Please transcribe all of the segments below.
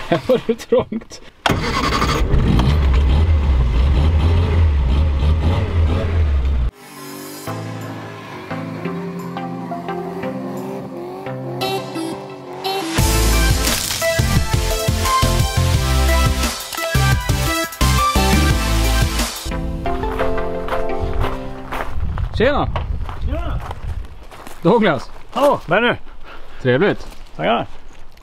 Här var det trångt. Tjena! Ja! Douglas! Ja, Benny! Trevligt! Tackar!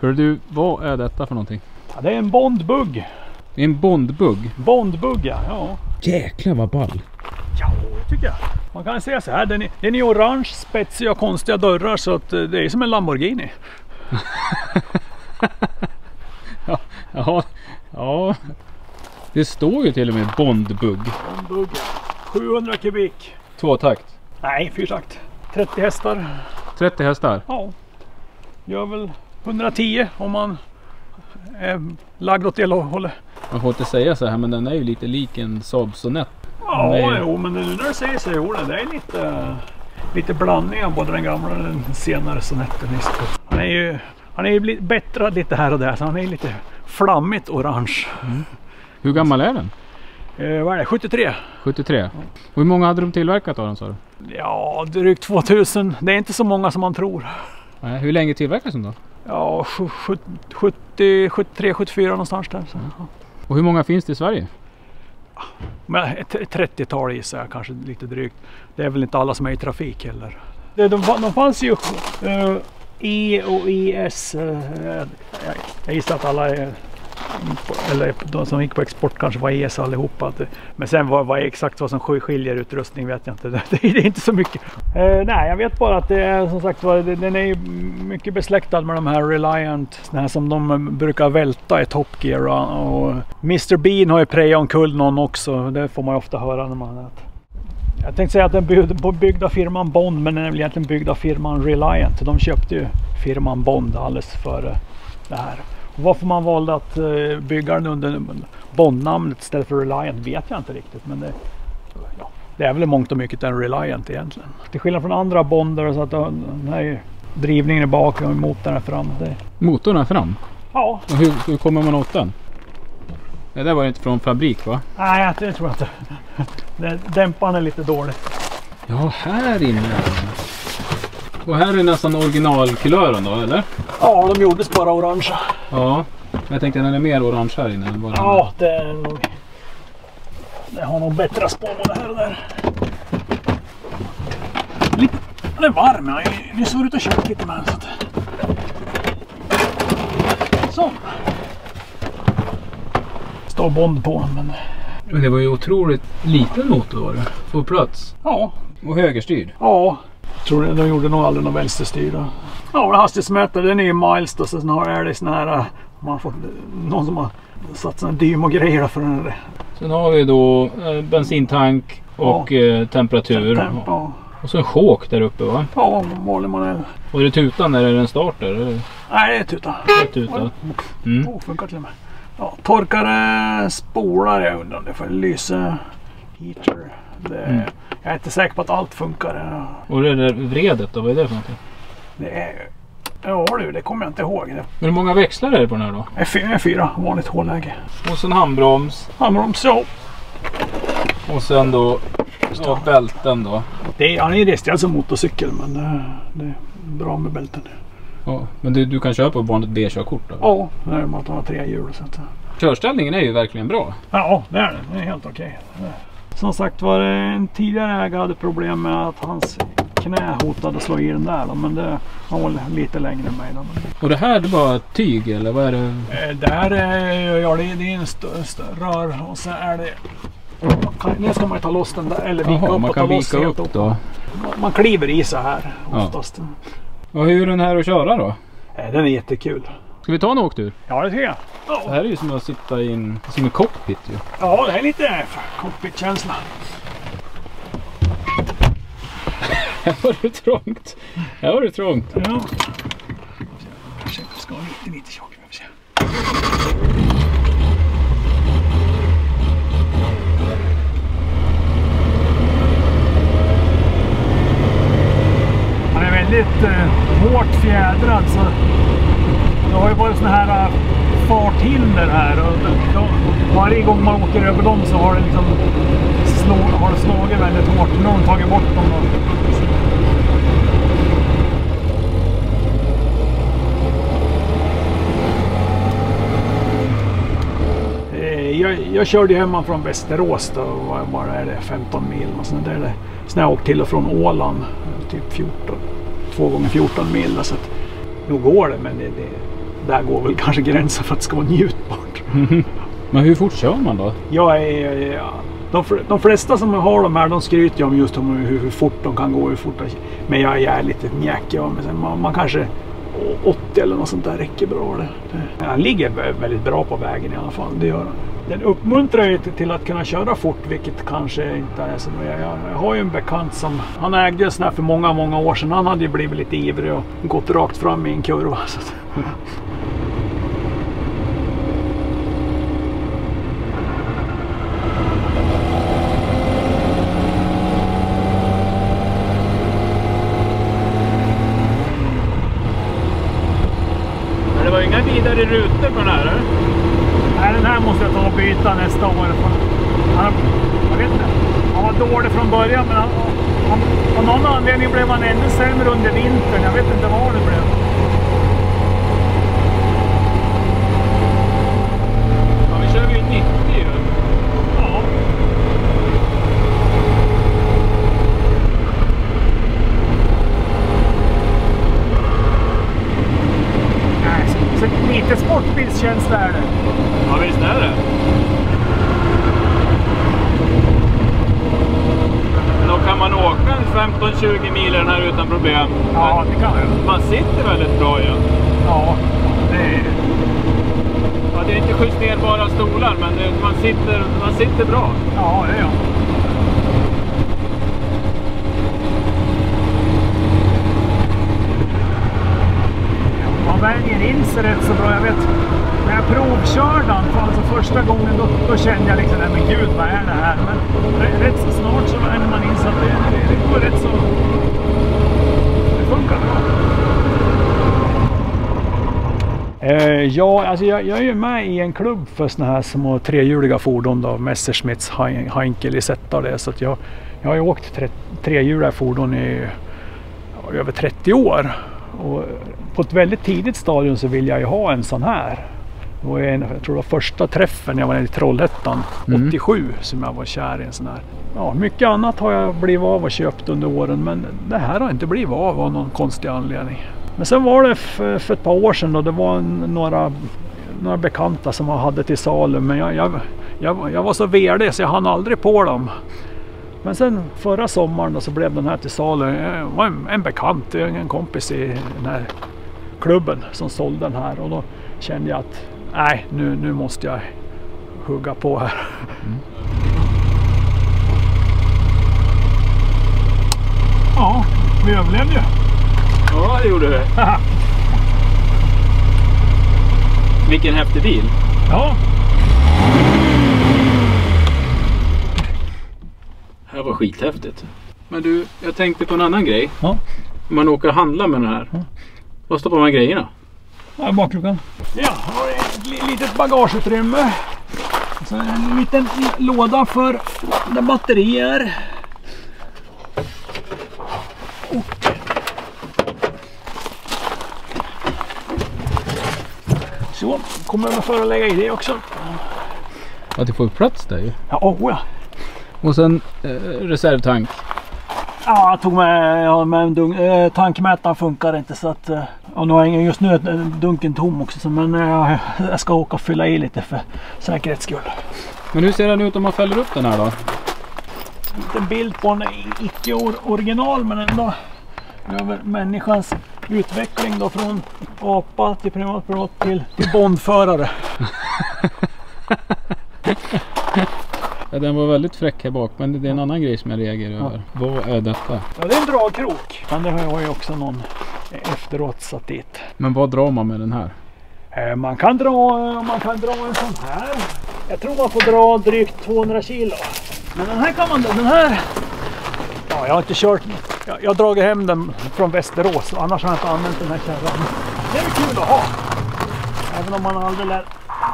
Hör du, vad är detta för någonting? Ja, det är en bondbugg. Det är en bondbugg. Bondbugg, ja. Jäklar vad ball! Ja, det tycker jag. Man kan säga så här, den är i orange, spetsiga och konstiga dörrar så att det är som en Lamborghini. Ja. Det står ju till och med bondbugg. Bondbugg, 700 kubik. Tvåtakt. Nej, fyrtakt. 30 hästar. 30 hästar. Ja. Gör väl 110 om man är lagd åt det hållet. Man får inte säga så här, men den är ju lite lik en Saab Sonett. Ja, jo, men nu när du säger så, jo, det är lite blandning av både den gamla och den senare Sonetten. Han är ju bättrad lite här och där, så han är lite flammigt orange. Mm. Hur gammal är den? Vad är det? 73? 73. Ja. Och hur många hade de tillverkat av den, sa du? Ja, drygt 2000. Det är inte så många som man tror. Nej, hur länge tillverkas de då? Ja, 70, 73, 74 någonstans där. Så. Ja. Och hur många finns det i Sverige? Men ett 30-tal gissar jag, kanske lite drygt. Det är väl inte alla som är i trafik heller. De fanns ju E och IS. Jag gissar att alla är, eller de som gick på export kanske var ES allihopa. Men sen vad exakt vad som skiljer utrustning vet jag inte. Det är inte så mycket. Nej, jag vet bara att det är som sagt den är mycket besläktad med de här Reliant, såna här som de brukar välta i Top Gear. Och Mr. Bean har ju prejat omkull någon också. Det får man ju ofta höra när man äter. Jag tänkte säga att den är byggd av firman Bond, men den är väl egentligen byggd av firman Reliant. De köpte ju firman Bond alldeles före det här. Och varför man valde att bygga den under Bond-namnet istället för Reliant vet jag inte riktigt. Men det är väl mångt och mycket en Reliant egentligen. Till skillnad från andra Bonder så att den här är drivningen är bak och motorn är fram. Motorn är fram? Ja. Och hur kommer man åt den? Det där var inte från fabrik, va? Nej, det tror jag inte. Dämparen är lite dålig. Ja, här inne. Och här är nästan originalkulören då, eller? Ja, de gjordes bara orange. Ja, jag tänkte den är mer orange här inne än bara. Ja, det är nog... Det har nog bättre spår både här och där. Den är varm, ja. Nu såg ut att köra lite med den. Så. Står Bond på, men... Men det var ju otroligt liten motor var det. På plats. Ja. Och högerstyrd. Ja. Jag tror de gjorde nog aldrig någon vänsterstyr. Ja, hastighetsmätare, den är ju miles då, så är det sån här... Man har fått någon som har satt såna dym och grejer för den där. Sen har vi då bensintank och temperatur. Och så en chock där uppe, va? Ja, vanlig manuell. Och är det tutan eller är det en starter? Nej, det är tutan. Det är tutan. Funkar till och med. Ja, torkare spolar, jag undrar om det får lyse heater. Jag är inte säker på att allt funkar. Och det där vredet då, vad är det för någonting? Det är... Ja du, det kommer jag inte ihåg. Men hur många växlar är det på den här då? Det är 4, vanligt hålläge. Och sen handbroms. Handbroms, ja. Och sen då bälten då. Han är registrerad som motorcykel, men det är bra med bälten. Ja, men du kan köra på vanligt B-körkort då? Ja, det är att ha 3 hjul. Så att... Körställningen är ju verkligen bra. Ja, det är det. Det är helt okej. Som sagt var det en tidigare ägare hade problem med att hans knä hotade att slå i den där. Men det var lite längre än mig. Då. Och det här är bara tyg eller vad är det? Det här är en rör och så är det... Nu ska man ta loss den där eller vika upp man och kan ta loss vika upp då. Man kliver i så här oftast. Ja. Och hur är den här att köra då? Den är jättekul. Ska vi ta en åktur? Ja, det tycker jag. Ja. Det här är ju som att sitta i en cockpit ju. Ja, det är lite cockpit-känsla. Här var det trångt. Här var det trångt. Ja. Kanske ska vara lite tjock. Vi får se. Han är väldigt hårt fjädrad så det har ju varit såna här farthinder här och varje gång man åker över dem så har det liksom slagit väldigt hårt. Nu har de tagit bort dem. Jag körde hemma från Västerås då, var det 15 mil och sånt där. Sen jag åkte till och från Åland typ 2 gånger 14 mil så att nu går det, men det där går väl kanske gränsen för att det ska vara njutbart. Men hur fort kör man då? De flesta som har de här, de skryter ju om just om hur fort de kan gå, hur fort. Men jag är lite mjäkig, man kanske 80 eller något sånt där räcker bra. Han ligger väldigt bra på vägen i alla fall, det gör han. Den uppmuntrar ju till att kunna köra fort, vilket kanske inte är så bra. Jag har ju en bekant som, han ägde sån här för många år sedan. Han hade ju blivit lite ivrig och gått rakt fram i en kurva. Så. Men det var inga vidare rutor på den här, eller? Nej, den här måste jag ta och byta nästa år. Jag vet inte. Han var dålig från början, men av någon anledning blev han ännu sämre under vintern. Jag vet inte vad det blev. Ja, vi kör ju 90 ju. Ja. Så lite sportbilskänsla är det. Ja, visst är det. Men då kan man åka en 15-20 mil den här utan problem. Ja, det kan jag. Man sitter väldigt bra ju. Ja, det är inte justerbara stolar, men man sitter bra. Ja, det är jag. Man vänjer in sig rätt så bra. Jag vet, när jag provkörde alltså första gången då kände jag liksom, men gud vad är det här? Men rätt så snart så vänjer man in sig att det går rätt så, det funkar bra. Ja, alltså jag är ju med i en klubb för såna här små trehjuliga fordon då, Messerschmitts Heinkel i Zeta det, så att jag har ju åkt trehjuliga fordon i över 30 år. Och på ett väldigt tidigt stadium så vill jag ju ha en sån här. Det var jag tror det var första träffen jag var i Trollhättan 87 som jag var kär i en sån här. Ja, mycket annat har jag blivit av och köpt under åren, men det här har inte blivit av någon konstig anledning. Men sen var det för ett par år sedan då det var några bekanta som jag hade till salu, men jag var så värdig så jag hann aldrig på dem. Men sen förra sommaren då, så blev den här till salu. Det var en bekant, en kompis i den här klubben som sålde den här. Och då kände jag att nej, nu måste jag hugga på här. Mm. Ja, vi överlevde ju. Ja, det gjorde vi. Vilken häftig bil. Ja. Det här var skithäftigt. Men du, jag tänkte på en annan grej. Ja. Om man åker och handlar med den här. Ja. Vad stoppar man grejerna? Ja, bakluckan. Ja, har ett litet bagageutrymme. Så en liten låda för där batterier. Och så kommer jag för att lägga i det också. Att du får plats där ju. Ja, ja. Och sen reservtank. Ja, jag tog med en dunk. Tankmätaren funkar inte så att... Och nu har jag just nu dunken tom också. Men jag ska åka och fylla i lite för säkerhets skull. Men hur ser den ut om man fäller upp den här då? En bild på en icke-original, men ändå över människans utveckling då från apa till primatprat till bondförare. Ja, den var väldigt fräck här bak, men det är en annan grej som jag reagerar över. Vad är detta? Ja, det är en dragkrok. Men det har jag ju också någon efteråt satt dit. Men vad drar man med den här? Man kan dra en sån här. Jag tror man får dra drygt 200 kilo. Men den här kan man, den här... Ja, jag har inte kört... Jag har dragit hem den från Västerås. Annars har jag inte använt den här kärran. Det är kul att ha. Även om man aldrig lär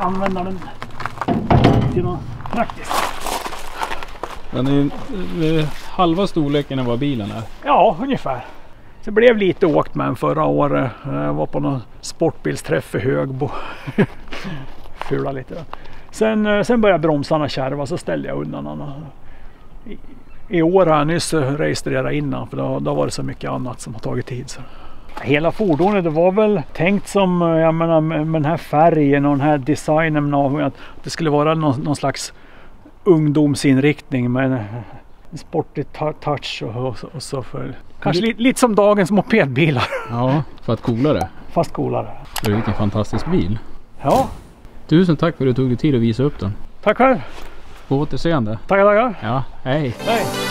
använda den till något praktiskt. Den är halva storleken av vad bilen är. Ja, ungefär. Så blev lite åkt med den förra året. Jag var på någon sportbilsträff i Högbo. Fula lite då. Sen började bromsarna kärva, så ställde jag undan den. I år har jag nyss registrerat innan, för då var det så mycket annat som har tagit tid. Så. Hela fordonet, det var väl tänkt som, jag menar, med den här färgen och den här designen av att det skulle vara någon slags ungdomsinriktning med en sportig touch och så för. Kanske lite som dagens mopedbilar. Ja, för att coolare. Fast coolare. Det är vilken fantastisk bil. Ja. Tusen tack för att du tog dig tid att visa upp den. Tack själv. På återseende. Tackar. Ja, hej. Hej.